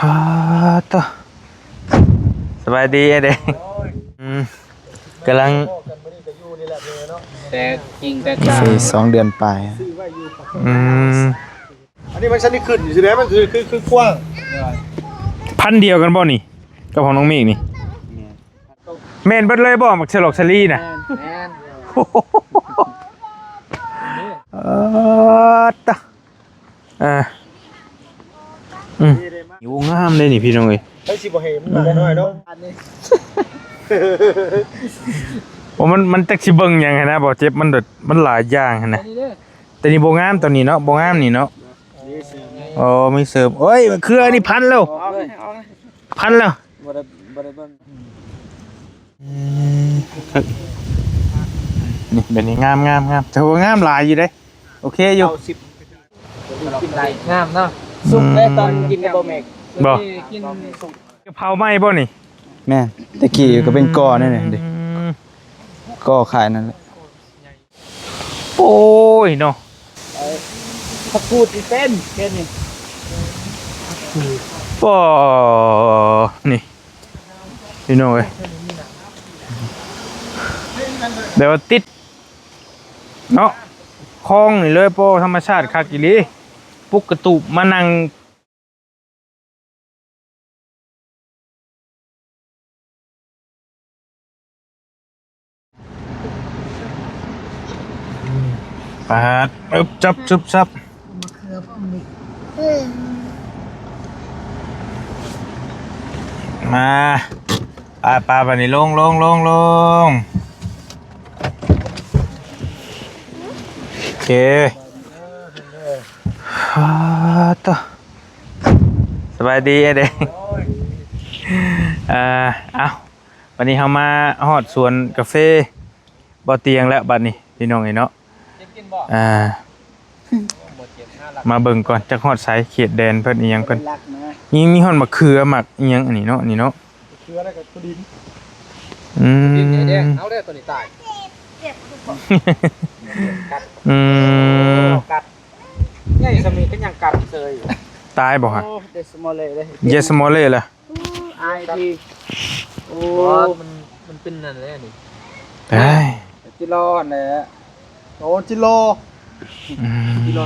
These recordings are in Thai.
ต่อสบายดีไอ้เด็กกำลังแต่จริงแต่2 เดือนไปอันนี้มันชั้นที่ขึ้นอยู่สิแล้วมันคือกว้างพันเดียวกันบ่นี่กับของน้องเมฆนี่แม่นเบิดเลยบ่มักฉลอกฉลี่น่ะต่ออยู่งามเลยนี่พี่น้องเอ้ยไอ้สิบ่เห็นมันน้อยเนาะอันนี้ว่ามันจักสิเบิ่งหยังนะบ่เจ็บมันหลายอย่างหั่นนะแต่นี่บ่งามตัวนี้เนาะบ่งามนี่เนาะอ๋อมีเสริมโอ้ยมันคืออันนี้พันแล้วพันแล้วบ่ได้เบิ่งนี่แบบนี้งามแต่ว่างามหลายอยู่เด้โอเคอยู่กินได้งามเนาะสุกได้ตอนกินกับบ่แม่บ่กินสุกกะเพราไหม้บ่นี่แม่ตะกี้ก็เป็นก้อนั่นน่ะดิก้อขายนั่นแหละโอ้ยเนาะถ้าพูดสิเป็นแค่นี้ป่นี่พี่น้องเอ้ยเดี๋ยวติดเนาะคลองนี่เลยป่ธรรมชาติคักอีหลีปุกกระตุกมานั่งปาดจับซับมาปลาบันนี้ลงโอเคต่อสบายดีไอ้เด็กเอาวันนี้เรามาฮอดสวนกาแฟบ่อเตียงแล้วบัดนี้พี่น้องไอ้เนาะมาเบิ่งก่อนจะฮอดไสเขตแดนเพิ่นอีหยังเพิ่นมีฮอดมะเขือหมักอีหยังอันนี้เนาะนี่เนาะเขือแล้วก็ตัวดินดินแดงเอาได้ตัวนี้ตายกัดใหญ่สมีก็ยังกัดเซยตายบ่ฮะเดสมอลเล่เลยเยสมอลเล่ล่ะไอทีโอ้มันเป็นนั่นแหละนี่เฮ้ยจิโร่นั่นแหละโอ้จิโร่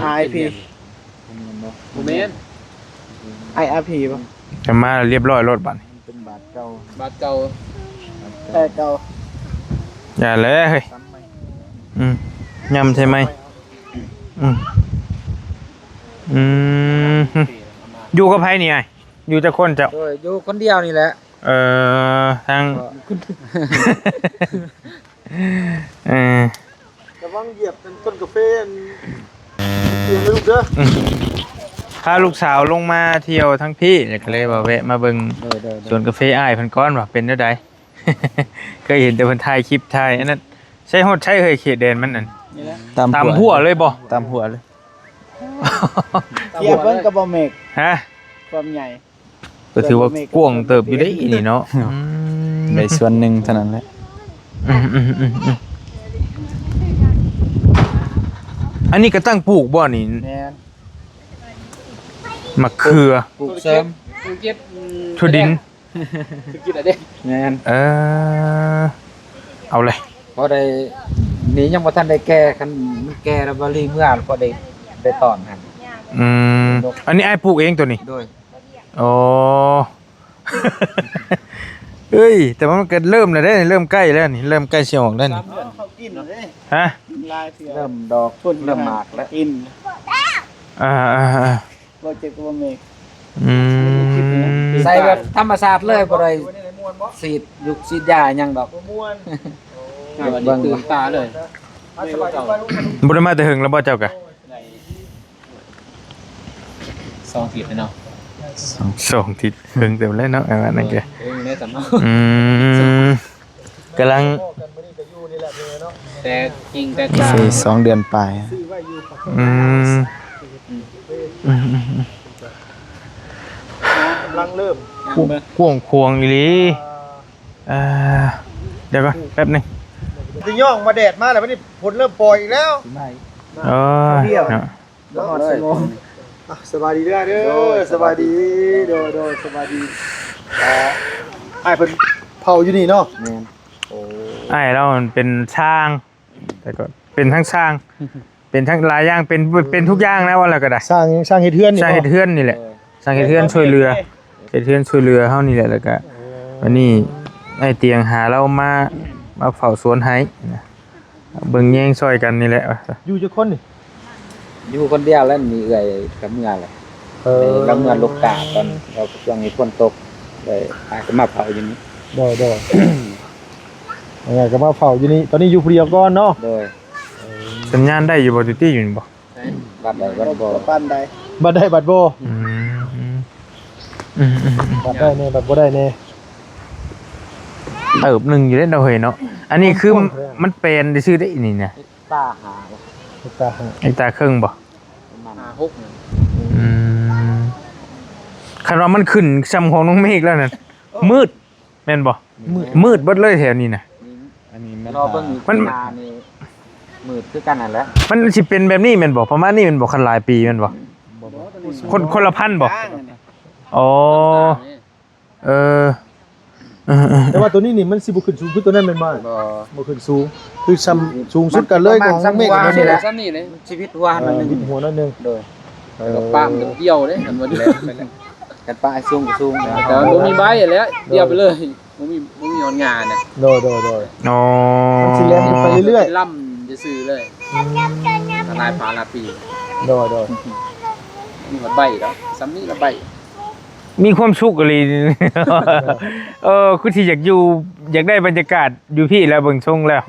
ไอพีโมเมนต์ไออาร์พีป่ะจะมาเรียบร้อยรถบัดเป็นบาทเก่าแต่เก่าอย่าเลยเฮ้ยยำใช่ไหมอยู่กับไผนี่ไงอยู่จะคนจะอยู่คนเดียวนี่แหละทางระวังเหยียบเป็นต้นกาแฟเตียงลูกเด้อพาลูกสาวลงมาเที่ยวทั้งพี่ก็เลยว่าแวะมาเบิ่งสวนกาแฟอ้ายเพิ่นก้อนว่าเป็นจังได๋เคยเห็นแต่เพิ่นถ่ายคลิปถ่ายอันนั้นใช่ฮอดใช่เคยเขตแดนมันนั่นตามหัวเลยบ่ตามหัวเลยเทียบเบิ่งกับบ่เมกฮะความใหญ่ก็ถือว่ากว้างเติบอยู่ได้นี่เนาะในส่วนหนึ่งเท่านั้นแหละอันนี้ก็ตั้งปลูกบ่นี่แม่นมะเขือปลูกเสริมปลูกเก็บถั่วดินกินอะไรแม่นเอาเลยพอได้นี่ยังบ่ทันได้แก่คันมันแก่แล้วบ่รีเมื่อพอได้ตอนหั่นอันนี้ไอ้ปลูกเองตัวนี้โดยอ๋อเฮ้ยแต่ว่ามันก็เริ่มแล้วได้เริ่มใกล้แล้วนี่เริ่มใกล้สิออกแล้วนี่ฮะเริ่มดอกต้นเริ่มหมากแล้วกินโปรเจกต์บ่เมกใส่แบบธรรมชาติเลยบ่ได้ฉีดยุกฉีดยาหยังดอกม่วนเบิ่งตื่นตาเลยบ่ได้มาแต่หึงแล้วบ่เจ้ากะ2 ทิศเนาะ2 ทิศหึงเต็มแล้วเนาะอันนั้นแกได้สำเนาะกำลังแต่จริงแต่2 เดือนไปกำลังเริ่มควงอีหลีเดี๋ยวก่อนแป๊บนึงจะย่องมาแดดมาแล้วนี่ฝนเริ่มปล่อยอีกแล้วเนาะแล้วฮอด สบายดีเด้อสบายดีโดสบายดีไอ้เพิ่นเผาอยู่นี่เนาะ แม่น ไอ้เรามันเป็นช่างแต่ก็เป็นทั้งช่างเป็นทั้งหลายอย่างเป็นทุกอย่างนะว่าแล้วก็ได้ สร้างเฮ็ดเฮือนนี่ สร้างเฮ็ดเฮือนนี่แหละสร้างเฮ็ดเฮือนช่วยเรือเฮ็ดเฮือนช่วยเรือเฮานี่แหละแล้วก็วันนี้ไอ้เตียงหาเรามาเฝ้าสวนให้นะเบิ่งแย่งซอยกันนี่แหละ อยู่จักคนนี่ อยู่คนเดียวแล้วมีเอื้อยกับเมื่อเลยกับเมื่อลูกกาตอนเราช่วงนี้ฝนตกเลยอาจจะมาเผาอยู่นี้ โดยังไงก็มาเผาอยู่นี่ตอนนี้อยู่ผู้เดียวก่อนเนาะ โดย สัญญาณได้อยู่บ่ติตี้อยู่นี่บ่ บัดใดบัดบ่ บ้านใดบัดได้บัดบ่ อืม บัดได้แน่บัดบ่ได้แน่ เติบหนึงอยู่ได้เราเห็นเนาะอันนี้คือมันเป็นได้ชื่อได้นี่นะ ตาหา ตาหา ไอ้ตาครึ่งบ่ ประมาณอืมคันว่ามันขึ้นซ้ำของน้องเมฆแล้วนั่นมืดแม่นบ่มืดเบิดเลยแถวนี้น่ะ อันนี้รอเบิ่งมันนี่มืดคือกันนั่นแหละ มันสิเป็นแบบนี้แม่นบ่ประมาณนี้แม่นบ่คันหลายปีแม่นบ่คนละพันบ่อ๋อเออ แต่ว่าตัวนี้นี่มันสิบ่ขึ้นสูงคือตัวนั้นแม่นบ่บ่ขึ้นสูงคือซ้ำสูงสุดกันเลยของเมฆนั่นนี่แหละ ซ้ำนี่เลยชีวิตหัวมันนึง วิดหัวนั่นนึง โดย ก็ป้ามันเดี่ยวเด้กันบ่ได้ไปแล้ว กันป้าสูงก็สูง แต่บ่มีใบแล้วเดี่ยวไปเลยบ่มีหอนงานน่ะ โดย อ๋อ มันสิแล่นไปเรื่อย ล่ำจะซื้อเลยละลายปลาละปี โดย นี่มันใบแล้วซ้ำนี่ละใบ มีความสุขอะไร คือที่อยากอยู่อยากได้บรรยากาศอยู่พี่แล้วเบิ่งชงแล้ว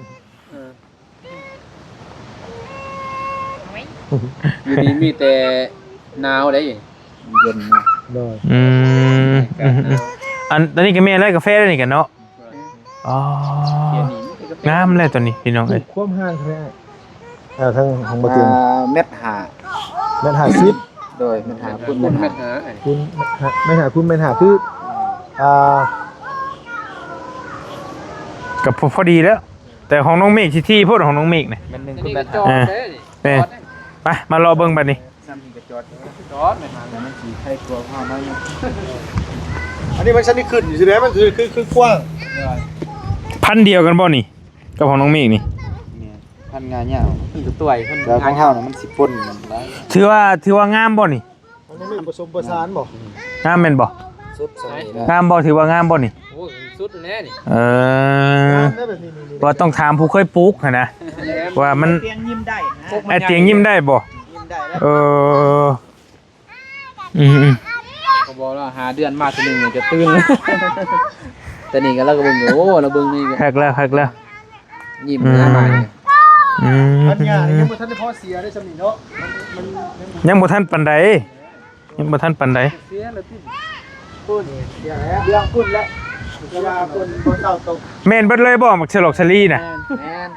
อยู่นี่มีแต่หนาวได้ เย็นมาก โดย อันตอนนี้ก็มีอะไรกาแฟแล้วนี่กันเนาะอ๋อ เขียนนี่มีแต่กาแฟ งามเลยตัวนี้พี่น้องเอ้ย ความห่างเท่าไหร่ทางของบ่เตียง เม็ดหา แม่น50 โดยเม็ดหาพุ่น คุ เม็ ณ ด แม่ หา หา คุณไม่หาคุณไม่หาคือกับพอดีแล้ว แต่ของน้องเมฆที่พูดของน้องเมฆเนี่ย มันนึง อัน คุณ นี้ แม่ ก็จ หา อดเด้นี่จอด ไปมารอเบิ่งบัดนี้ ซ้ำนี่ก็จอด จอดไม่หา แล้วมันสิให้กลัวพ่อน้อย อันนี้มันชั้นที่ขึ้นอยู่ใช่ไหมมันคือกว้าง พันเดียวกันบ่นี่กับของน้องเมฆนี่ พันงานยาวเพิ่นก็ตัวเพิ่นแล้วของเฮาน่ะมันสิป่นได้ ถือว่างามบ่นี่ มันไม่ผสมประสานบ่ งามแม่นบ่ สุดสมัยแล้ว งามบ่ถือว่างามบ่นี่ โอ้สุดแน่นี่ ว่าต้องถามผู้เคยปลูกหั่นนะว่ามัน เตียงยิ้มได้นะ ไอ้เตียงยิ้มได้บ่ ยิ้มได้แล้ว อืม ก็บอกว่าหาเดือนมาทีนึงจะตื่นแต่นี่ก็เราก็เบิ่งโอ้เราเบิ่งนี่ก็ คักแล้ว ยิ้มหน้ามานี่ พันยานี่ยังบ่ทันได้พอเสียได้สำนี่เนาะมัน ยังบ่ทันปานใดยังบ่ทันปานใด เสียแล้วที่ ปุ่นเสียแล้วเรื่องปุ่นแล้วเวลาปุ่นบ่เศร้าตก แม่นเบิดเลยบ่มักฉลอกฉลีน่ะ แม่น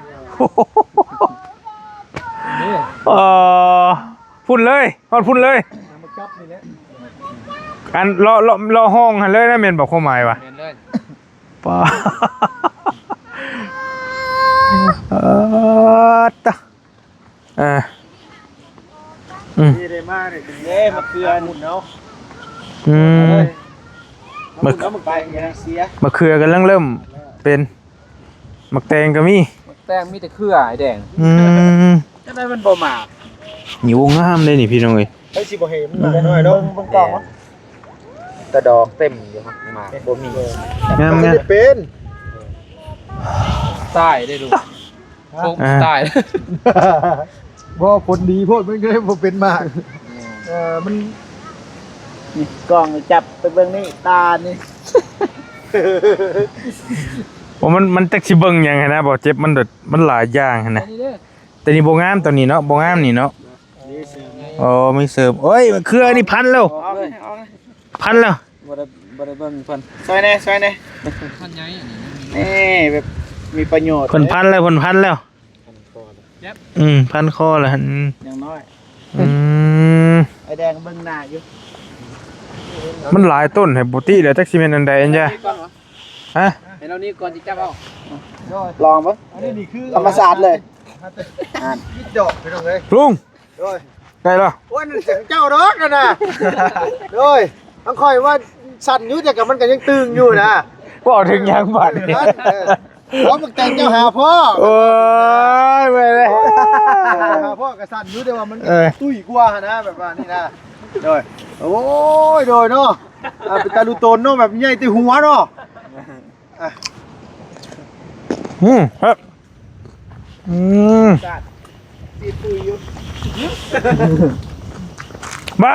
พุ่นเลยฮอดพุ่นเลย มาจับนี่แหละ อันรอห้องหั่นเลยนะแม่นบอกความหมายว่า แม่นเลย ป้าตะนี่ได้มาเนี่ยเป็นเด้มาเกลือหมุนเนาะมึกไปยังเสีย มะเขือกันเริ่มเป็นมักแตงก็มี แป้งมีแต่เครือไอ้แดง จังได๋มันบ่มา หิวงามเลยนี่พี่น้องเอ้ย ไอ้สิบ่เห็นมันน้อยเนาะเบิ่งกล้อง กระดอกเต็มอยู่ครับมาบ่มี งาม มัน งาม จะเป็น ตายได้ลูกคงตาย บ่ผลดีโพดมันก็เลยบ่เป็นมากมัน นี่กล้องจับไปเบิ่งนี่ตานี่ ว่ามันจักสิเบิ่งหยังหั้นนะบ่เจ็บมันหลายอย่างหั้นนะ นี่เด้อ แต่นี่บ่งามตัวนี้เนาะบ่งามนี่เนาะอ๋อมีเสริมโอ้ยมะเขือนี่พันแล้ว เอาเลยเอาเลย พันแล้ว บ่ได้เบิ่งเพิ่นซอยแน่ ท่านใหญ่อันนี้ นี่แบบมีประโยชน์ เพิ่นพันแล้วพันคอแล้วหั่น อย่างน้อย ไอ้แดงเบิ่งหน้าอยู่ มันหลายต้นให้บ่ติแล้วจักสิแม่นอันใดอันจ้ะ นี่ก่อนวะ ฮะ ให้เรานี่ก่อนสิจับเอา ลองบ่ อันนี้คือ ธรรมศาสตร์เลย คิดดอกไปตรงเลย ลุง โอ้ย ได้แล้ว โอ้ ว่านั่นเสียงเจ้าดอกนั่นน่ะโอ้ยต้องคอยว่าสั่นอยู่แต่กับมันก็ยังตึงอยู่นะ บ่ถึงยังบัดนี่ เพราะมึงแต่งเจ้าหาพ่อ โอ้ยไปเลย หาพ่อกับสั่นอยู่แต่ว่ามันตุ้ยกว่านะแบบว่านี่นะโดยโอ้ยโดยเนาะเป็นตาลูโตนเนาะแบบใหญ่ตีหัวเนาะ ครับมา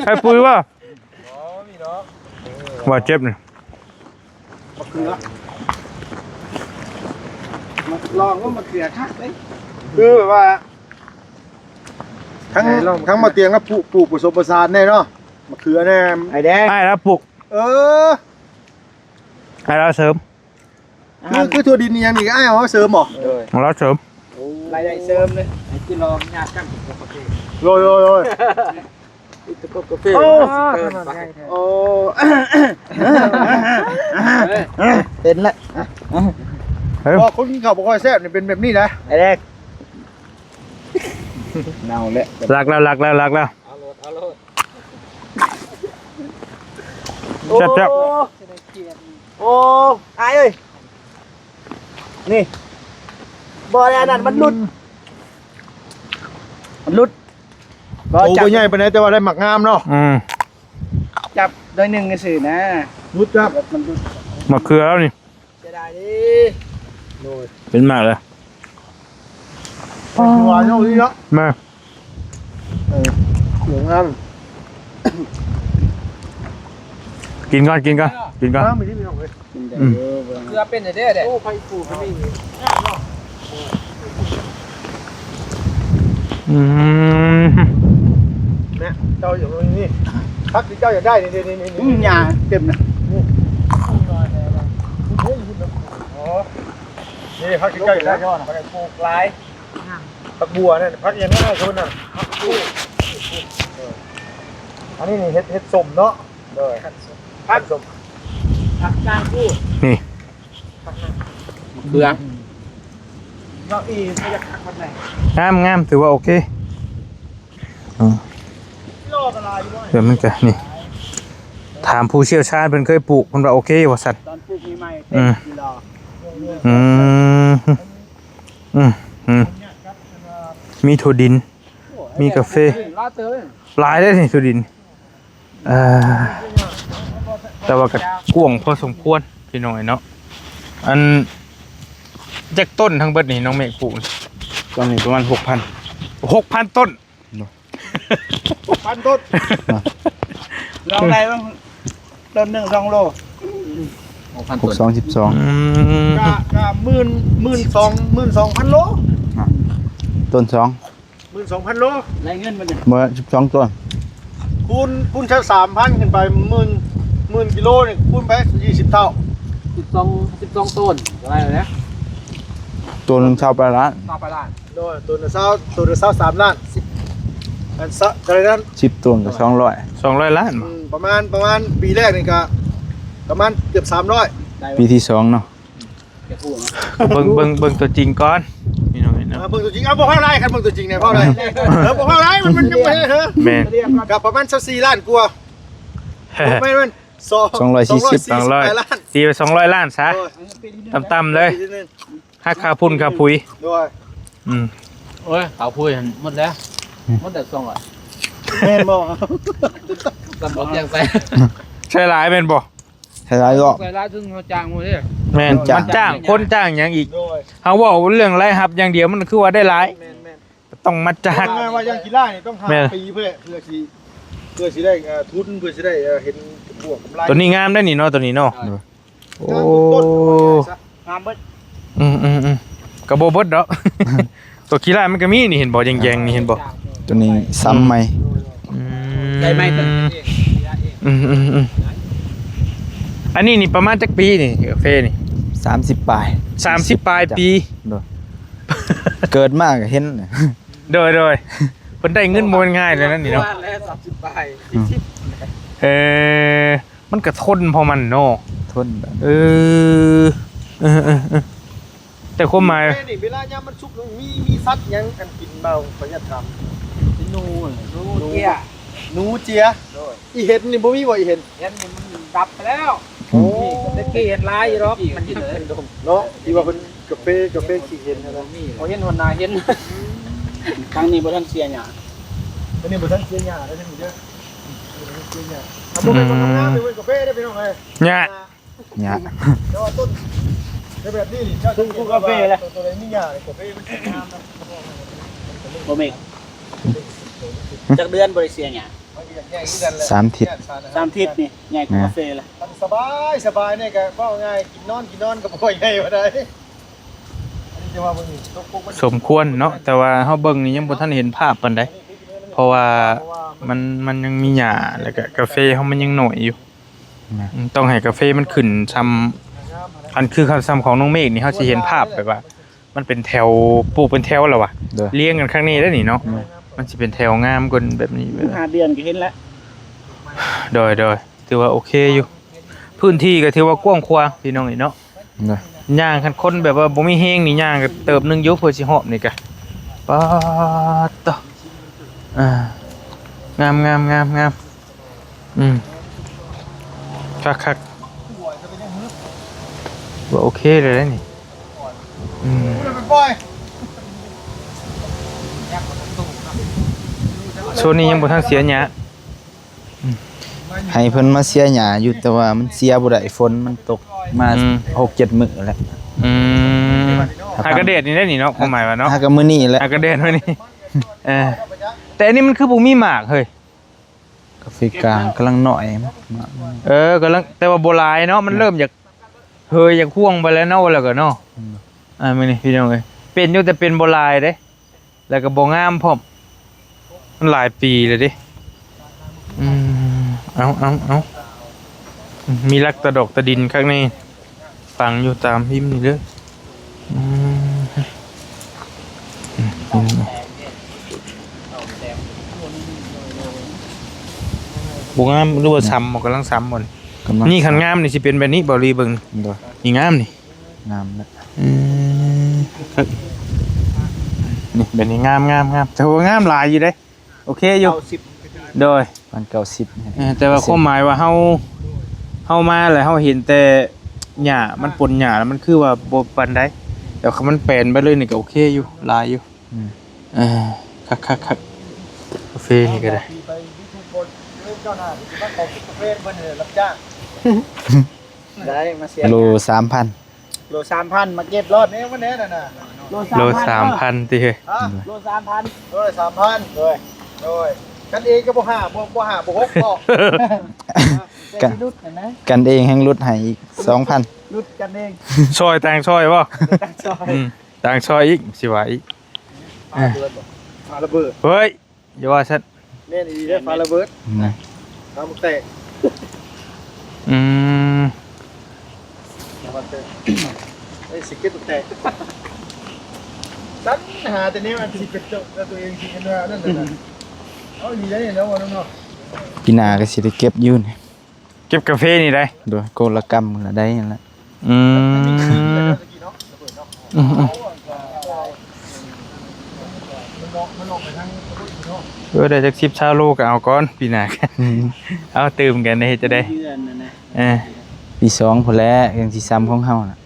ใครปุยวะว่าเจ็บเนี่ย ลองว่ามาเกลือคักเลยคือแบบว่าทั้งมาเตียงแล้วปลูกผสมผสานแน่เนาะมะเขือแน่ไอ้แดง ไอ้แล้วปลุก ไอ้แล้วเสริม คือถั่วดินนี่ยังนี่ไอ้เอาเสริมหรอ ของเราเสริม รายได้เสริมเลยไอ้ที่ลองยากกันกาแฟ โรยกาแฟ โอ้เป็นละพอคนเขาบอกว่าแซ่บเนี่ยเป็นแบบนี้นะไอ้แดงเน่าแล้ว รักแล้วแซ่บ โอ้ไอ้เอ้ยนี่บอลอันนั้นมันหลุดโอ้ก็ใหญ่ไปไหนแต่ว่าได้หมักงามเนาะ จับโดยหนึ่งกันสื่อนะ หลุดครับ มันหลุด มะเขือแล้วนี่ จะได้ดิ เป็นมากเลย หวานเนาะนี่เนาะ มา เหลืองงาม กินก่อน ไม่ได้มีหรอกเลย เกลือเป็นเด้อเด้อโอ้ไฟฟูเขาไม่มี เนี่ยเจ้าอยู่ตรงนี้พักที่เจ้าอยากได้นี่หยาเต็มนะนี่พักที่เจ้าอยากได้ยอดพักปลูกลายพักบัวเนี่ยพักอย่างนั้นนะคุณน่ะพักกู้อันนี้นี่เฮ็ดสมเนาะเลยพักสม ผักกางกู้ นี่ เกลือ เราอีไม่จะพักวันไหน งามถือว่าโอเค โลกอะไรอยู่วะ เดี๋ยวมันจะนี่ถามผู้เชี่ยวชาญเพิ่นเคยปลูกเพิ่นว่าโอเคว่าสัตว์ ตอนปลูกใหม่ๆเต็มกิโล มีถั่วดิน มีกาแฟ ลาเตอร์ หลายได้นี่ถั่วดินแต่ว่าก็กว้างพอสมควรพี่น้องเนาะอันจากต้นทั้งเบิดนี่น้องเมฆปลูก ตอนนี้ประมาณ 6,000 ต้น พันต้น ลองได้บ้างต้น1-2 โล 6,000 612 กะ12,000 โล ต้น2 12,000 โล ไรเงินมันเนี่ย เมื่อ12ต้น คูณแค่3,000ขึ้นไป10,000กิโลเนี่ยคูณไป20 เท่า 12ต้นอะไรเลยนะ ตัวหนึงชาวปลาล้าน ต่อไปล้าน โดยตัวละ3ล้านอันซะอะไรนั้น 10ต้นก็200 200 ล้าน ประมาณปีแรกนี่ก็ประมาณเกือบ300 ปีที่2เนาะ จะพูด เบิ่งตัวจริงก่อนพี่น้องเนาะ เบิ่งตัวจริงเอาบ่เท่าไรคันเบิ่งตัวจริงเนี่ยเท่าไรบ่เท่าไรมันยังไม่เหรอ แม่น กับประมาณ24ล้านกว่าไม่มัน240ล้าน ตีไป200 ล้านซะต่ำๆเลยค่าค่าพุ่นค่าปุ๋ย ด้วย โอ้ยเขาพูดหมดแล้วหมดแต่2อ่ะ แม่นบ่ สำหรับยังใส่ ใช่หลายแม่นบ่ ใช่หลายก็ ใส่ร้านซึ่งเขาจ้างหมดเลย แม่นมันจ้างคนจ้างหยังอีก ด้วย เฮาเว้าเรื่องรายรับอย่างเดียวมันคือว่าได้หลาย แม่น ต้องมาจ้าง ว่ายังกีฬานี่ต้องหาปีเพื่อสิได้ทุนเพื่อสิได้เห็นบวกกำไร ตัวนี้งามได้นี่เนาะตัวนี้เนาะโอ้ งามเบิด กระโบเบิดเนาะ ตัวกีฬามันก็มีนี่เห็นบ่แยงๆนี่เห็นบ่ ตัวนี้ซ้ำไหม ได้ไหมตึง อันนี้นี่ประมาณจักปีนี่กาแฟนี่ 30ปลาย 30 ปลายปี เกิดมากก็เห็น โดยเพิ่นได้เงินบ่ง่ายเลยนั่นนี่เนาะ แล้ว30ปลาย มันก็ทนพอมันเนาะ ทนแบบ แต่ความหมาย นี่เวลายามมันสุกมีสัตว์ยังกันกินเบาขออนุญาตถาม นู โน ย หนูเจียอีเห็นนี่บ่มีบ่อีเห็น เห็นมันดับไปแล้ว โอ้ ตะกี้เห็นลายอยู่หรอกมันยังเป็นดง เนาะที่ว่าเพิ่นกาแฟขี้เห็นนะ เอาเห็นหัวหน้าเห็นครั้งนี้บ่ทันเสียหยัง อันนี้บ่ทันเสียหญ้าแล้วทั้งนี้เด้อเสียหญ้าถ้าบ่เป็นคนทำงานเป็นกาแฟได้พี่น้องเอ้ย เนี่ย เนี่ย แต่ว่าต้นในแบบนี้นี่เจ้าต้องกาแฟแหละตัวใดมีหญ้ากาแฟมันงามนะ บ่เมกจักเดือนบ่ได้เสียหยัง 3 ทิศ 3ทิศนี่ใหญ่กว่ากาแฟละ สบายเนี่ยก็ว่าง่ายกินนอนก็บ่ใหญ่ว่าได้อันนี้จะว่าบ่มีตกปุ๊บมัน สมควรเนาะแต่ว่าเฮาเบิ่งนี่ยังบ่ทันเห็นภาพปานใดเพราะว่ามันยังมีหญ้าแล้วก็กาแฟเฮามันยังน้อยอยู่ต้องให้กาแฟมันขึ้นซ้ำอันคือคำซ้ำของน้องเมฆนี่เฮาสิเห็นภาพแบบว่า มันเป็นแถวปลูกเป็นแถวแล้วว่ะ เด้อ เลี้ยงกันข้างนี้ได้อนี่เนาะมันสิเป็นแถวงามกว่าแบบนี้ 5เดือนก็เห็นแล้ว โดยถือว่าโอเคอยู่พื้นที่ก็ถือว่ากว้างขวางพี่น้องนี่เนาะ เด้ย่างคันคนแบบว่าบ่มีแฮงนี่ย่างก็เติบนึงอยู่เพื่อสิฮอบนี่กะป๊าดตะงามคักว่าโอเคเลยนะนี่โซนนี้ยังบ่ทันเสียหยา ให้เพิ่นมาเสียหญ้าอยู่แต่ว่ามันเสียบ่ได้ฝนมันตกมา 6-7 มื้อแล้ว หากระเดดนี่ได้นี่เนาะความหมายว่าเนาะ หาก็มื้อนี้แหละ หากระเดดไว้นี่แต่อันนี้มันคือบ่มีหมากเฮ้ย กาแฟกลางกำลังน้อยมั้ง กำลังแต่ว่าโบราณเนาะมันเริ่มจากเฮยจากพ่วงไปแล้วเนาะแล้วก็เนาะไม่นี่พี่น้องเอ้ยเป็นอยู่แต่เป็นโบราณเด้แล้วก็บ่งามพร้อมมันหลายปีเลยดิเอามีลักตะดอกตะดินข้างในฝังอยู่ตามพิมพ์นี่เลยบ่งามหรือว่าซ้ำกำลังซ้ำหมดนี่คันงามนี่สิเป็นแบบนี้บ่รีเบิ่ง เด้อ นี่งามนี่ งามแล้ว นี่แบบนี้งามแต่ว่างามหลายอยู่เด้โอเคอยู่โดย มัน90 แต่ว่าความหมายว่าเฮามาแล้วเฮาเห็นแต่หญ้ามันปนหญ้าแล้วมันคือว่าบ่ปานใดแต่คันมันแปลนไปเลยนี่ก็โอเคอยู่หลายอยู่คักกาแฟนี่ก็ได้ ไปยูทูบบนเจ้าหน้าที่บ้านของกาแฟเพิ่นรับจ้าง ได้มาเสีย โล 3,000 โล 3,000มาเก็บรถ แม่วันนี้น่ะ โล 3,000ติเฮ้ย โล 3,000 โดย 3,000โดยกันเองก็บ่5บ่6บ่ กัน รุดเห็นไหม กันเองแห่งลดให้อีก 2,000 รุดกันเอง ซอยต่างซอยบ่ ตั้งซอย ต่างซอยอีกสิว่าอีก ฟ้าระเบิด เฮ้ยอย่าว่าซั่น แม่นดีเด้อฟ้าระเบิด นะ น้ำแตกไอ้สิเก็ตแตกตั้งหาแต่นี้มันสิเป็นเจ้าตัวเองสิกันว่านั่นน่ะเอาดีได้แล้วว่าน้อง ปีหน้าก็สิได้เก็บอยู่นี่ เก็บกาแฟนี่ได้ โดยโกละกรรมละได้นั่นแหละ ได้จัก10ชาวโลก็เอาก่อนปีหน้ากันเอาตื่มกันได้จะได้ เดือนนะนะ ปี2พุ่นแหละยังสิซ้ำของเฮาน่ะ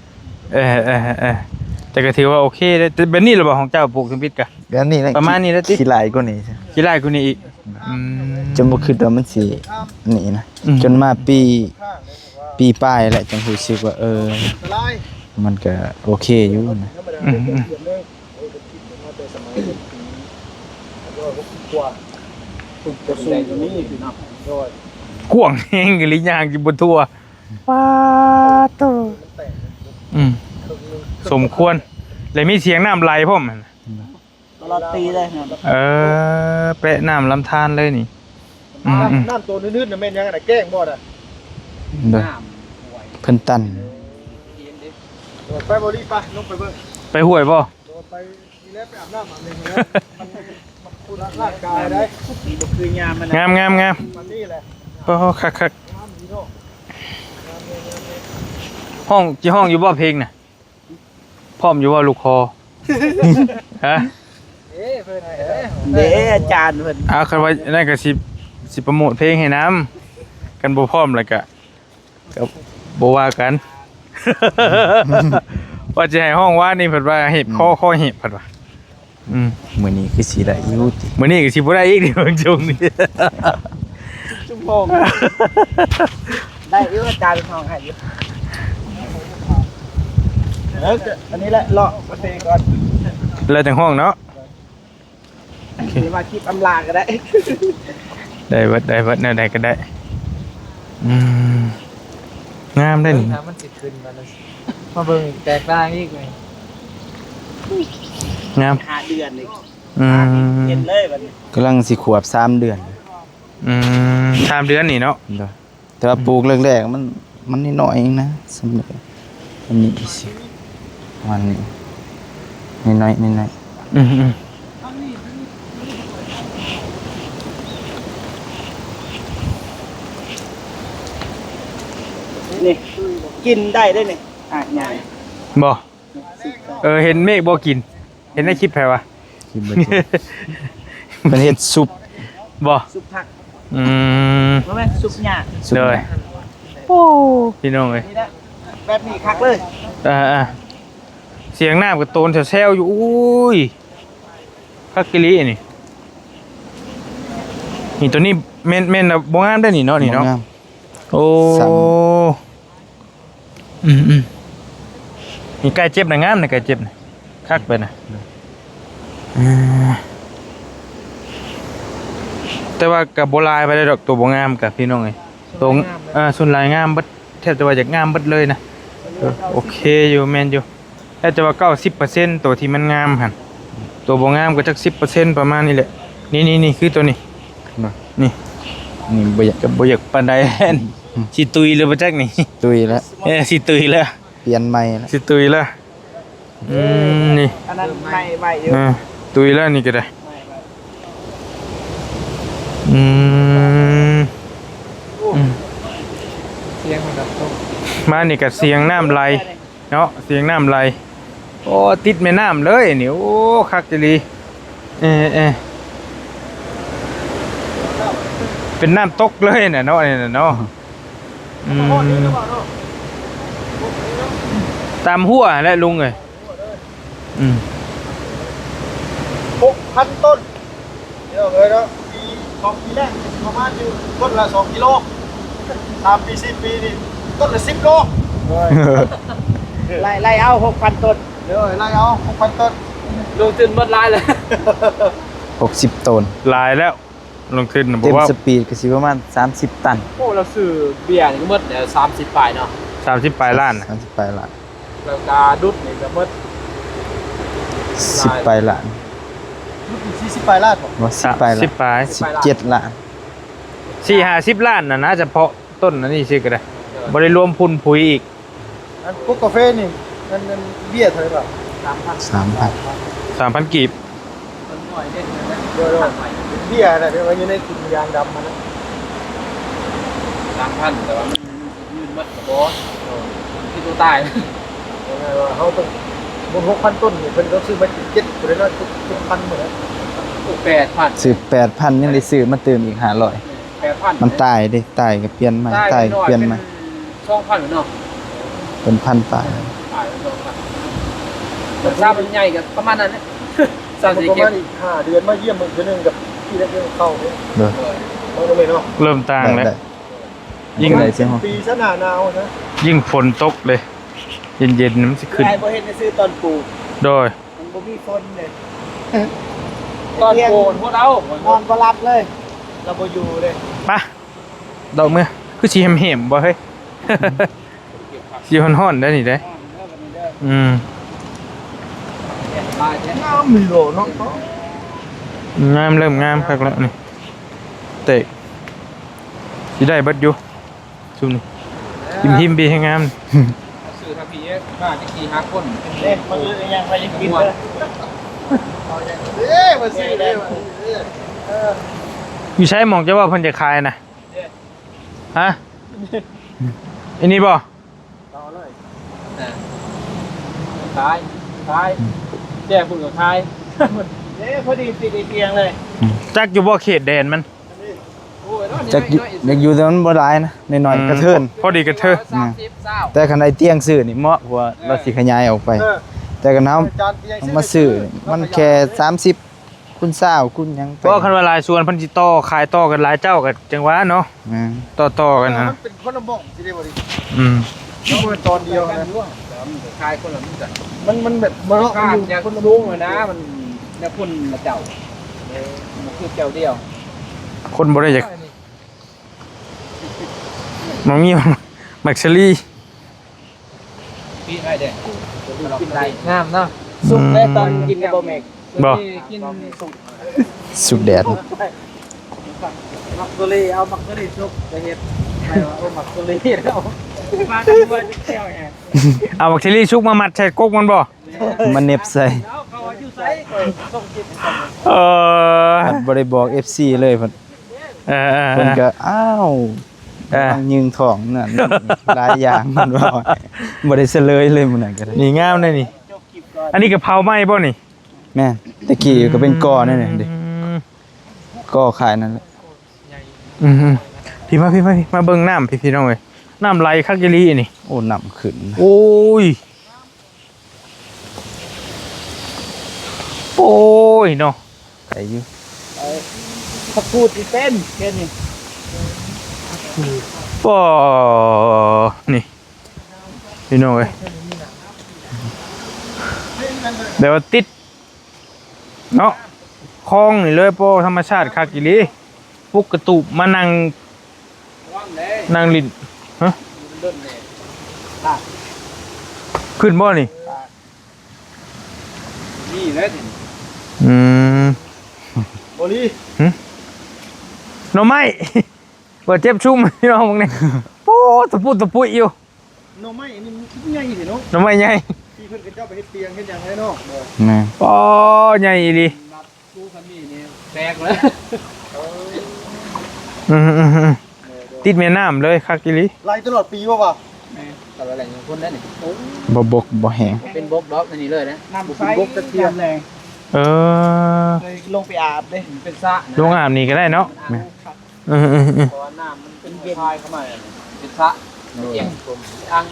แต่ก็ถือว่าโอเคเลยแต่แบบนี้ระบบของเจ้าปลูกถึงพิษกะ แบบนี้แหละ ประมาณนี้แล้วติ ขี้หลายกว่านี้ กี่ไร่กูนี่อีก จนบ่คิดว่ามันสินี่นะจนมาปีป้ายแหละจังรู้สึกว่ามันก็โอเคอยู่นะ กวางแห้งหรือย่างกินบนทั่วป้าโตสมควรเลยมีเสียงน้ำไหลพ่อม ตลอดปีเลยนะ เปะน้ำลำธารเลยนี่ น้ำตัวนืดๆน่ะแม่นยังน่ะแกล้งบ่น่ะ โดยเพิ่นตัน ไปบ่รีไปลงไปเบิ่ง ไปห้วยป่ะ ไปนี่แหละไปอาบน้ำอาบนึงแล้วมันพูดร่างกายได้ บ่คือยามมัน งาม มันนี่แหละ โอ้คักห้องอยู่บ่เพลงน่ะพร้อมอยู่ว่าลูกคอฮะ เด้อาจารย์เพิ่น เอาคันว่านั่นก็สิโปรโมทเพลงให้น้ำกันบ่พร้อมแล้วก็บ่ว่ากัน ว่าจะให้ห้องว่านี่เพิ่นว่าเห็บข้อเห็บเพิ่นว่ามื้อนี้คือสิได้อยู่ติ มื้อนี้ก็สิบ่ได้อีกเดี๋ยวจงนี่ จุ่มพงได้อยู่อาจารย์ทองให้อยู่อันนี้แหละเลาะกาแฟก่อน แล้วจังห้องเนาะ สิมาคลิปอำลาก็ได้ ได้เบิดแนวใดก็ได้งามได้นี่ ถ้ามันสิขึ้นมาเบิ่งแตกต่างอีกไง งาม 5เดือนนี่ เย็นเลย กำลังสิขวบ3เดือน 3 เดือนนี่เนาะ แต่ว่าปลูกแรกๆมันนิดหน่อยเองนะสำหรับอันนี้สิมันน้อยนี่กินได้ได้นี่ใหญ่ บ่เห็นเมฆบ่กิน เห็นในคลิปไผวะ กินบ่กินเป็นเฮ็ดซุป บ่ ซุปผัก บ่แม่นซุปหญ้า เลยโอ้พี่น้องเอ้ย นี่นะแบบนี้คักเลย เสียงน้ำกับโตนแซวๆอยู่อุ้ยคักกิลินี่ตัวนี้แม่นบ่งามได้นี่เนาะนี่เนาะโอ้นี่ไก่เจ็บน่ะงามน่ะไก่เจ็บน่ะคักไปน่ะแต่ว่ากับบ่ลายไปได้ดอกตัวบ่งามกับพี่น้องเอ้ยตัวส่วนลายงามเบิดแทบจะว่าอยากงามเบิดเลยนะโอเคอยู่แม่นอยู่แทบจะว่า 90% ตัวที่มันงามหั่นตัวบ่งามก็จัก 10% ประมาณนี้แหละนี่คือตัวนี้นี่บ่อยาก ก็บ่อยากปานใดสิตุยเลยบ่จักนี่ ตุยแล้ว สิตุยแล้ว เปลี่ยนใหม่แล้ว สิตุยแล้วนี่ อันนั้นใหม่อยู่ ตุยแล้วนี่ก็ได้เสียงมันดับตก มานี่ก็เสียงน้ำไหลเนาะเสียงน้ำไหลโอ้ติดแม่น้ำเลยนี่โอ้คักจังดีเป็นน้ำตกเลยน่ะเนาะนี่น่ะเนาะตามหัวแหละลุงเอ้ย6,000 ต้นเดี๋ยวเลยเนาะปี2 ปีแรกประมาณอยู่ต้นละ2 กิโล3 ปี 10 ปีนี่ต้นละ10 โล ไล่เอา 6,000 ต้น เดี๋ยวไล่เอา 6,000 ต้น ลงทุนหมดลายเลย 60 ต้น หลายแล้วลงทุนบอ เต็ ก ม ว่า สปีดก็สิประมาณ30 ตัน โอ้เราซื้อเบียร์นี่ก็หมดเดี๋ยว30ปลายเนาะ 30 ปลายล้านน่ะ 30ปลายล้าน แล้วก็ดุดนี่ก็หมด 10ปลายล้าน 40 ปลายลาดบ่ ว่า10ปลายล้าน 10 ปลาย 17ล้าน 4-50 ล้านน่ะนะเฉพาะต้นอันนี้สิก็ได้บ่ได้รวมพุ่นปุ๋ยอีก อันกุ๊กกาแฟนี่มันเบี้ยเท่าไหร่บ่ 3,000 3,000 กีบ ต้นหน่อยเด่นนะ เดี๋ยวเบี้ยน่ะเดี๋ยวมันอยู่ในถุงยางดำมันนะ 3,000แต่ว่ามันยืนหมดกับบอสที่ตัวตาย ยังไงว่าเขาต้องบน6,000 ต้นนี่เพิ่นก็ซื้อมา7บ่ได้เนาะทุกพันหมดแล้ว 8,000 ซื้อ 8,000 ยังได้ซื้อมาเติมอีก500 8,000 มันตายเด้ตายก็เปลี่ยนใหม่ตายก็เปลี่ยนใหม่ 2,000เนาะ เป็นพันปลาย ตาย2,000แต่ทราบมันใหญ่กับประมาณนั้นแหละ ประมาณอีก5 เดือนมาเยี่ยมมึงเทื่อนึงกับพี่ได้เรื่องเข้าเด้ เด้อ เอาเลยเนาะ เริ่มต่างแล้ว ได้ ยิ่ง ได้เสียง ปีซะหน้าหนาวนะ ยิ่งฝนตกเลย เย็นๆมันสิขึ้น ใครบ่เห็นได้ซื้อตอนปลูก โดย มันบ่มีฝนเลย ตอนโกนพวกเรา นอนบ่หลับเลยเราบ่อยู่เลย ปะดอกมือคือสีเห็มๆบ่เฮ้ย สีฮ้อนๆได้นี่ได้งามมีโลเนาะ งามเริ่มงามคักแล้วนี่เตะสิได้เบิดอยู่ซุมนี่หิมบีให้งาม สื่อทางพีเอสบ้านจะกี่5 คน เล่นมันยังไปยังกินเลย มาสิเด้ อยู่ใช้หมองจะว่าเพิ่นจะขายน่ะฮะอันนี้บ่ ตายแจ้งคุณกับทาย พอดีติดเตียงเลย จักอยู่บ่เขตแดนมัน จักอยากอยู่แต่มันบ่หลายนะน้อยๆกระเทิน พอดีกระเทอ แต่คันไอ้เตียงซื้อนี่เหมาะกว่าเราสิขยายออกไป แต่กันเอา จานเตียง มาซื้อมันแค่30คูณ20คูณหยัง เพราะคันว่าหลายส่วนเพิ่นสิต่อขายต่อกันหลายเจ้าก็จังหวะเนาะ อ่า ต่อกันนะ มันเป็นคนละบ้องสิได้บ่ดิ อืม แล้วมันตอนเดียวนะ คายคนละมันจะ มันแบบมัน ข้ามอย่างคนมาลุงเลยนะมันเนี่ยคนละเจ้ามันคือเจ้าเดียว คนบ่ได้อยากมันมีมักซลี่ พี่ได้เด้กินได้งามเนาะสุกได้ตอนกินกับบ่แม็กกินสุก สุกแดด มักโซลีเอามักโซลีสุกจะเฮ็ดไม่ว่าเอามักโซลีแล้วมากันด้วยเที่ยวแฮะ เอามักซลี่ชุกมามัดใส่กกมันบ่ มันเหน็บใส่ แล้วเขาอยู่ไสส่งจิต มันบ่ได้บอก FC เลยเพิ่น เออ เพิ่นก็อ้าวยิงท้องนั่นหลายอย่างมันว่าบ่ได้เฉลยเลยมื้อนั้นก็ได้ นี่งามเลยนี่ อันนี้กะเพราไหม้บ่นี่ แม่นตะกี้ก็เป็นก้อนั่นน่ะดิก้อขายนั่นแหละ อืมพี่มาเบิ่งน้ำพี่น้องเอ้ยน้ำไหลคักอีหลีนี่ โอ้น้ำขึ้น โอ้ยเนาะ ไปอยู่ ถ้าพูดสิเป็นแค่นี้ ป่นี่พี่น้องเอ้ยเดี๋ยวติดเนาะคลองนี่เลยป่ธรรมชาติคักอีหลีปุกกระตุบมานั่งลิ้นฮะขึ้นบ่นี่ นี่แหละ อืม โอลี หน่อไม้ เปิดเจ็บชุ่มพี่น้องมึงเนี่ยโอ้ตะปุยอยู่ หน่อไม้อันนี้มันใหญ่สิเนาะ หน่อไม้ใหญ่ ที่เพิ่นก็เจ้าไปเฮ็ดเตียงเฮ็ดหยังให้เนาะ แม่ โอ้ใหญ่อีหลี กูคันนี้นี่แตกแล้ว ติดแม่น้ำเลยคักอีหลี ไล่ตลอดปีบ่วะ แต่อะไรอย่างคนนั้นนี่ บ่บกบ่แห้ง เป็นบกดอกอันนี้เลยนะ น้ำใสบกกระเทียมแรง เออ เลยลงไปอาบเด้ เป็นสระ ลงอาบนี่ก็ได้เนาะ เพราะว่าน้ำมันเป็นเย็นคายเข้ามาเป็นสระเอียงผมอัง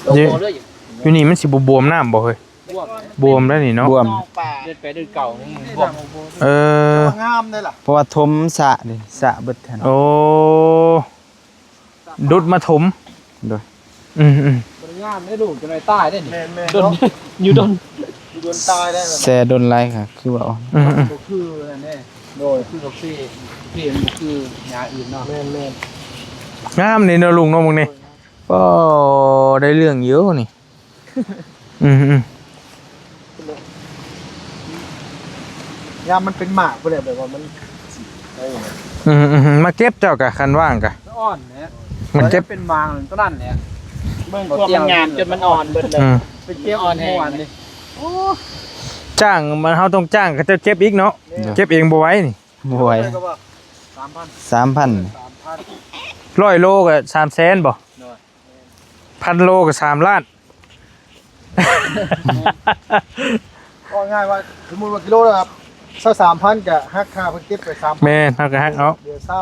ลงตัวเลย อยู่นี่มันสิบวมน้ำบ่เฮ้ย บวม บวมได้นี่เนาะ บวม เดินไปเดินเก่านี่บวม เออ งามได้ล่ะ เพราะว่าทมสระนี่สระเบิดแทน โอ้ดุดมาถม โดย อืม คนงามไม่รู้จะในใต้ได้นี่ แม่น ดน เนาะ อยู่ดน โดนตายได้แบบ แซ่ดนไลค่ะ คือว่าเอา ก็คือนั่นแน่โดยคือกับพี่มันคือยาอื่นเนาะ แม่น งามนี่เนาะลุงเนาะมึงนี่ก็ได้เรื่องเยอะนี่อืม ยามมันเป็นหมากบ่ได้แบบว่ามัน มาเก็บเจ้ากะคันว่างกะ อ่อนเนี่ย มันเก็บ เป็นวางต้นนั่นเนี่ย เบิ่งความมันงามจนมันอ่อนเบิดเลย ไปเกี่ยวอ่อนแห้งนี่ จ้างมันเฮาต้องจ้างก็จะเก็บอีกเนาะเก็บเองบ่ไหว้นี่ บ่ไหว ก็ว่า 3,000 100 โลก็300,000บ่1,000 โลก็3 ล้าน ก็ง่ายว่าสมมุติว่ากิโลละครับ23,000ก็หักค่าเพิ่นเก็บไป3,000 แม่นเฮาก็ฮักเอา เดี๋ยว20,000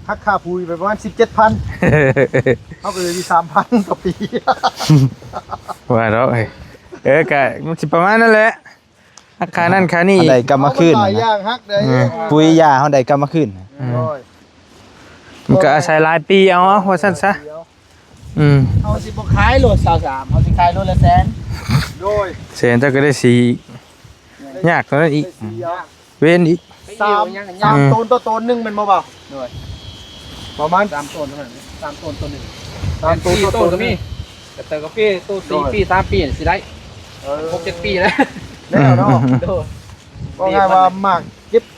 หักค่าปุ๋ยไปประมาณ 17,000 เขาก็เลยมี 3,000 ต่อปี ว่าแล้วก็มันสิประมาณนั่นแหละราคานั่นค่านี่ เอาได้กลับมาคืน หลายอ นะ ย่างฮักได้ ปุ๋ยยาเฮาได้กลับมาคืน โอ้ย มันก็อาศัยหลายปีเอาว่าซั่นซะอืม เอาสิบ่ขายโล23เอาสิขายโลละแสน โดย เสียนเจ้าก็ได้สียากกว่านั้นอีกเว้นอีก สามต้นต่อต้นหนึงแมันบ่เปล่า ด้วย ประมาณ 3ต้นเท่านั้น3ต้นต้นนึง 3ต้นต่อ ต้ ต้ น น ก็มีแต่กาแฟต้น4ปี3ปีสิได้6-7ปีแล้ว แล้วเนาะ โดย ก็ง่ายว่าหมาก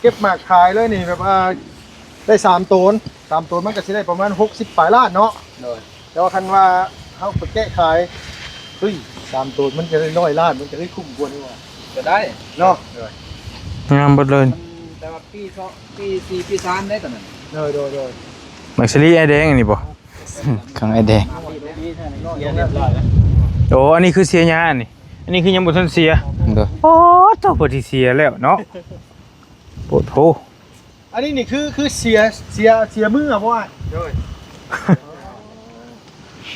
เก็บหมากขายเลยนี่แบบว่าได้3ต้น3ต้นมันก็สิได้ประมาณ60ปลายล้านเนาะ โดย แต่ว่าคันว่าเฮาไปแกะขายเฮ้ย3ต้นมันจะได้100ล้านมันจะได้คุ้มกว่านี่ว่า ก็ได้ เนาะ งามหมดเลย แต่ว่าปี2ปี4ปี3ได้ตอนนั้น โดย มักซลี่ไอแดงอันนี้บ่ ของไอ้แดง เรียบร้อยแล้ว โอ้อันนี้คือเสียหญ้าอันนี้ อันนี้คือยังบ่ทันเสีย เด้อ โอ้ตัวบ่ที่เสียแล้วเนาะโปรดโท อันนี้นี่คือเสียมืออ่ะพ่ออ้ายโดย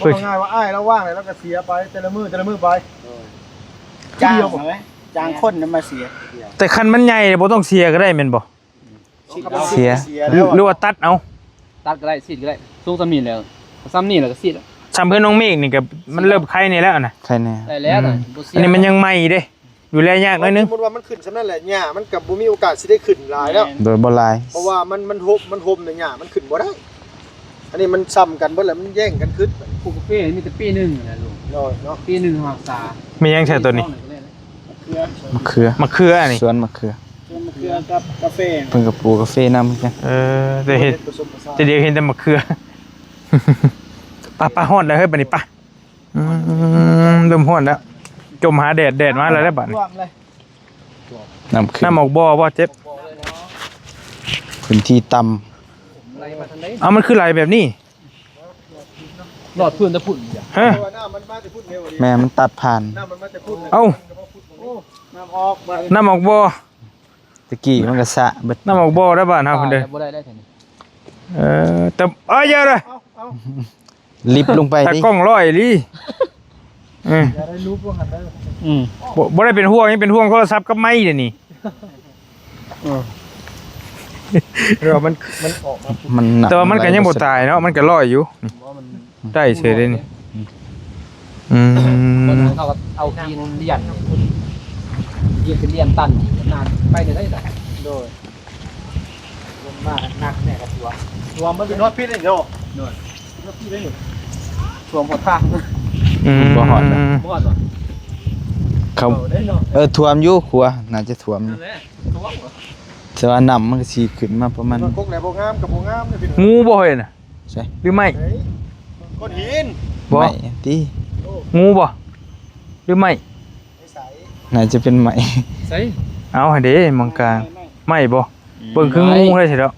บอกง่ายว่าอ้ายเราว่างเลยแล้วก็เสียไปแต่ละมือไป จ้างเอาไว้จ้างคนนำมาเสีย แต่คันมันใหญ่บ่ต้องเสียก็ได้แม่นบ่ เสีย หรือว่าตัดเอา ตัดก็ได้ซีดก็ได้สูงซ้ำนี่แล้วซ้ำนี่แล้วก็ซีด ซ้ำเพื่อนน้องเมฆนี่ก็มันเริ่มไข่นี่แล้วนะ ใครแน่ ได้แล้วนะบ่เสีย อันนี้มันยังใหม่เด้ดูแลยากหน่อยนึง สมมุติว่ามันขึ้นซะนั่นแหละหญ้ามันก็บ่มีโอกาสสิได้ขึ้นหลายแล้ว โดยบ่หลาย เพราะว่ามันห่มในหญ้ามันขึ้นบ่ได้ อันนี้มันซ้ำกันเบิดแล้วมันแย่งกันขึ้น ปลูกกาแฟมีแต่ปีหนึงนะลูก เนาะ ปีหนึงรักษา มียังใช่ตัวนี้ มะเขือ มะเขือนี่ สวนมะเขือ มะเขือกับกาแฟ เพิ่นก็ปลูกกาแฟนำเหมือนกัน แต่เห็น ผสมผสาน แต่เดี๋ยวเห็นแต่มะเขือ ปลาฮอดแล้วเฮ้ยบัดนี้ปะเริ่มฮอดแล้วจมหาแดดมาแล้วได้บัดนี้ รวมเลย น้ำขึ้น น้ำหมอกบ่เจ็บ พื้นที่ต่ำ ไรมาทางไหน เอามันคือไหลแบบนี้ หลอดพื้นตะพุ่นอย่า ฮะ เพราะว่าน้ำมันมาแต่พุ่นเร็วกว่านี้ แม่มันตัดผ่าน น้ำมันมาแต่พุ่น เอ้า น้ำออกบ่ น้ำหมอกบ่ ตะกี้มันก็สะเบิด น้ำหมอกบ่ได้บ้านเฮาเพิ่นเด้อ บ่ได้แท้นี่ แต่เยอะเลย เอา ลิฟต์ลงไป แต่ ดิ กล้องร้อยลีอืม อย่าได้รู้พวกหันได้ บ่ได้เป็นห่วงยังเป็นห่วงโทรศัพท์กับไม้เดี๋ยวนี้ เรือมันออกมา มันหนัก แต่ว่ามันก็ยังบ่ตายเนาะมันก็ลอยอยู่ได้เฉยได้นี่ คนเขาก็เอากินเลียนเป็นเลียนตันนานไปได้ได้ โดยลงมาหนักแน่กับตัว รวมมันเป็นฮอตพิษนี่เนาะ ช่วงพอทาง บ่ฮอดนะ บ่ฮอดว่ะ เขาท่วมอยู่ขัวน่าจะท่วมอยู่ นั่นแหละท่วมเหรอ แต่ว่าน้ำมันก็สิขึ้นมาประมาณ มันพวกไหนพวกงามกับพวกงามเนี่ยพี่ งูบ่เห็นน่ะ ใช่ หรือไม่ ก้อนหิน บ่ ไม่ติ งูบ่หรือไม่ ใส น่าจะเป็นไหม ใส่ เอาให้เด้มังกลางไม่บ่เบิ่งคืองูได้สิแล้ว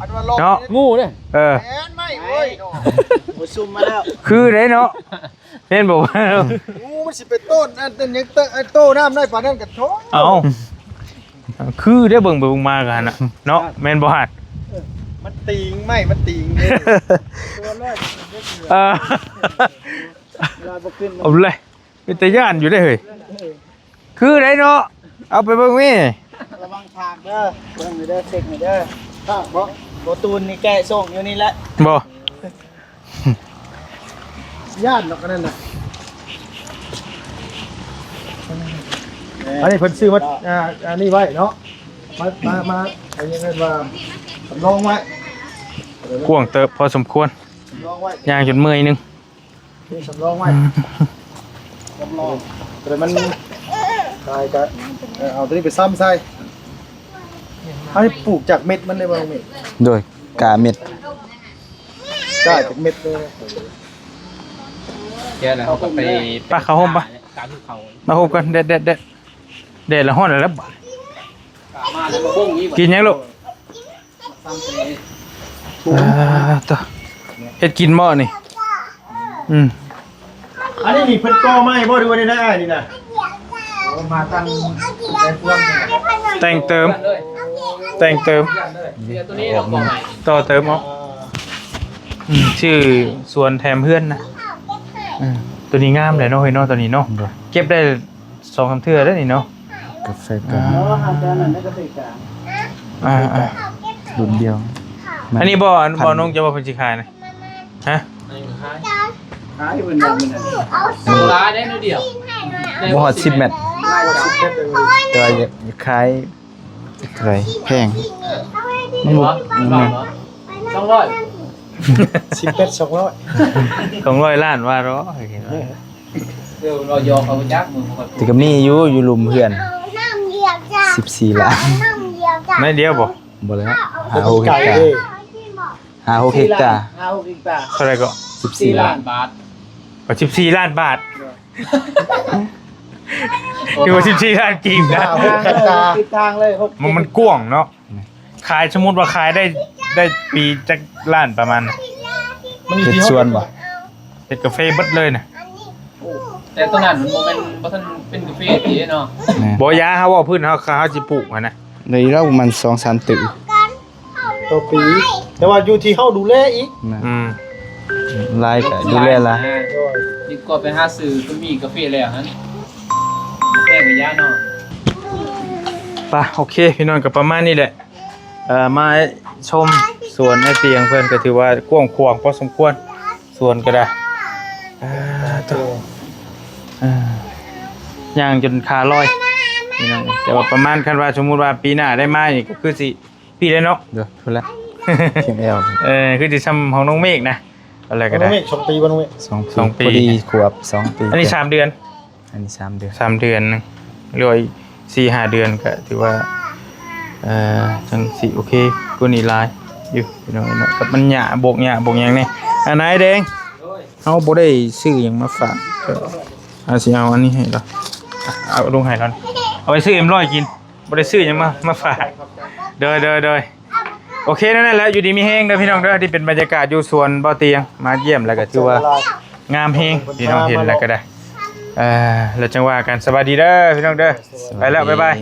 อันว่าลอง เนาะ งูเด้ แอนไม่เว้ย บ่ซุ่มมาแล้ว คือได้เนาะเห็นบ่ว่า งูมันสิเป็นต้นอันเป็นยังโตน้ำได้ปานนั้นกับโถ เอาคือได้เบิ่งไปเบิ่งมากันน่ะเนาะแม่นบ่ฮัด มันติงไม่มันติงเลยตัวแรก เออ เวลาบ่ขึ้น เอาเลยเป็นตาย่านอยู่ได้เฮ้ยคือได้เนาะเอาไปเบิ่งแม่ ระวังฉากเด้อเบิ่งเด้อเช็คเด้อถ้าบ่ตูนนี่แก้ส่งอยู่นี่แหละ บ่ ย่านเนาะกันนั่นน่ะอันนี้เพิ่นซื้อมาอันนี้ไว้เนาะมาอันนี้เรียกว่าสำรองไว้ กว้างเติบพอสมควร สำรองไว้ ย่างจนเมื่อยนึง นี่สำรองไว้สำรองแต่มันตายก็เอาตัวนี้ไปซ้ำใส่ให้ปลูกจากเม็ดมันเลยบ่เม็ด โดยกาเม็ด ได้จากเม็ดเลย แกแล้วเขาก็ไป ปะเข้าห้องปะ ตามที่เขา มาพบกันเด็ดแล้วฮ้อนแล้วบ่ มาแล้วก็บ้งอีก กินยังลูก ซ้ำไป ตัวเฮ็ดกินบ่นี่อันนี้นี่เพิ่นก่อไม้บ่ดูว่าได้นี่นะมาตั้งแต่พวก แต่งเติม เลย แต่งเติม เดี๋ยวตัวนี้เราบอกใหม่ ต่อเติมเอาชื่อสวนแถมเพื่อนนะตัวนี้งามเลยเนาะเฮ้ยเนาะตัวนี้เนาะเก็บได้2-3เทื่อแล้วนี่เนาะ กาแฟกา หาจานนั้นได้ก็สิกา รุ่นเดียว อันนี้บ่น้องจะบ่เพิ่นสิขายนะฮะ หาอยู่เพิ่นบ่มีนั่น ตัวร้ายได้นิดเดียว บ่ฮอด10เมตรแต่ว่าอยากขายเท่าไหร่แพง นี่บ่200 18 200 200ล้านว่าเนาะ เดี๋ยวเรายอมเอาไปจักมือมัน แต่ก็มีอยู่หลุมเพื่อน14ล้าน ไม่เดียวบ่ บ่แล้ว5-6เฮกตาร์5-6เฮกตาร์ เอาอีกตา เท่าไหร่ก็ 14ล้าน บาท 14ล้านบาทคือว่า14ล้านกีบนะ ติดทางเลย6 มันกว้างเนาะขายสมมุติว่าขายได้ปีจักล้านประมาณน่ะ เฮ็ดสวนบ่ เป็นกาแฟเบิดเลยน่ะ แต่ตอนนั้นมันบ่แม่นบ่ทันเป็นกาแฟดีเนาะ แม่ บ่ยาเฮาว่าพื้นเฮาสิปลูกอะนะ เลยเรามัน2-3ตึก ต่อปี แต่ว่าอยู่ที่เฮาดูแลอีก นะ อืม ลายก็ดูแลละ ดีกว่าไปหาซื้อก็มีกาแฟแล้วหั่นแพงกว่ายาเนาะ ป่ะโอเคพี่น้องก็ประมาณนี้แหละมาชมสวนไอ้เตียงเพิ่นก็ถือว่ากว้างขวางพอสมควรสวนก็ได้ตัวย่างจนขาลอยพี่น้องแต่ว่าประมาณคันว่าสมมุติว่าปีหน้าได้มานี่ก็คือสิปีได้เนาะ เด้อพุ่นละทีม L คือสิซ้ำของน้องเมฆนะอะไรก็ได้ น้องเมฆ2 ปีบ่น้องเมฆ 2 สองปี พอดีขวบ2 ปี อันนี้3 เดือน อันนี้3 เดือน 3 เดือนนึงหรือว่า4-5 เดือนก็ถือว่าจังสิโอเคกูนี่หลายอยู่พี่น้องเนาะกับมันหญ้าบกหยังนี่อันไหนแดงเอาบ่ได้ซื้อหยังมาฝากก็สิเอาอันนี้ให้ดอกเอาลงให้ก่อนเอาไปซื้อเอ็มร้อยกินบ่ได้ซื้อหยังมาฝากเด้อโอเคนั่นแหละอยู่ดีมีแฮงเด้อพี่น้องเด้อที่เป็นบรรยากาศอยู่สวนบ่อเตียงมาเยี่ยมแล้วก็ถือว่างามแฮงพี่น้องเห็นแล้วก็ได้แล้วจังว่ากันสวัสดีเด้อพี่น้องเด้อไปแล้วบ๊ายบาย